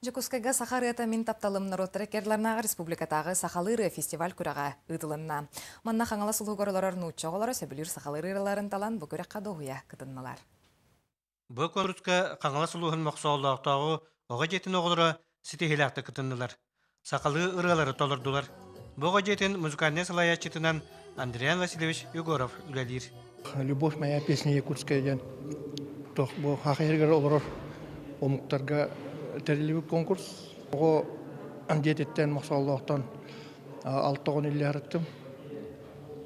Жекускайга Сахарыта мин тапталым народрекерларнағы республикатағы Сахалыры фестиваль күраға ұдылынна. Манна қаңала сұлығығырылар нұтчоғылары сөбілір Сахалырыларын талан бұкөрек қадоғуя кытынналар. Бұл конкурска қаңала сұлығын мақсауылдақтағы оға жетін оғылары сетихиляқты кытыннылар. Сақалы ырғалары толырдылар. Бұға жетін музыкальный салаячетінен Андриан Васильевич Егоров үлелер. Любовь моя песня якутская ден. Тох бұл хақиыргар олар омуктарга тәрелі конкурс. Оғы андиететтен мақсауылдақтан алтығын елі арыттым.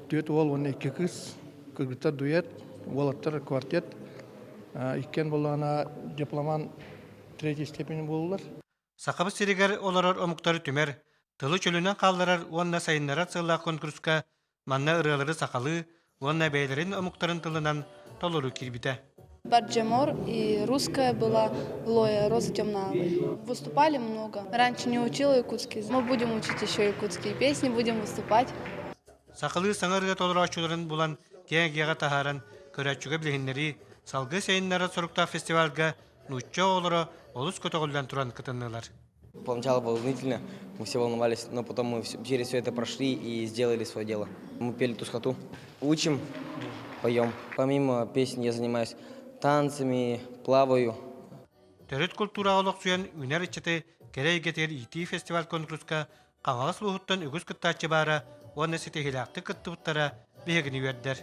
Дуэт ол оны 2 кыз, кыргыттар дуэт, олаттар квартет. Иккен болана дипломан 3 степені болулар. Сақабы серегер оларар омуктары түмер, тылы чөлінен қалдырар онна сайынлара цылла конкурска манна ырылары сақалы, онна бәйлерін омуктарын тылынан толыру кирбіті. Барджамор и русская была Лоя, Роза Темная. Выступали много. Раньше не учила якутский. Мы будем учить еще якутские песни, будем выступать. Сақалы саңырға толыру ачуларын булан кең-кеға тахаран көрәтчігі білігіндері салғы сайынлара сұрықта фестивальға нұтча олары олыс көтіғылдан тұран кытыннылар. Поначалу волнительно, мы все волновались, но потом мы через все это прошли и сделали свое дело. Мы пели тускату, учим, поем. Помимо песен я занимаюсь танцами, плаваю. Төрет культура олық сүйен үнер ичеті керей кетер ити фестиваль конкурска қаңағыз лұғыттан үгіз күттачы бары оны сетехиляқты күттіптара бейгіні вердер.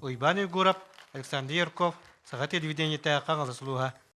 Уйбан Егоров, Александр Ярков, Сағат телевидениеті қаңағыз лұға.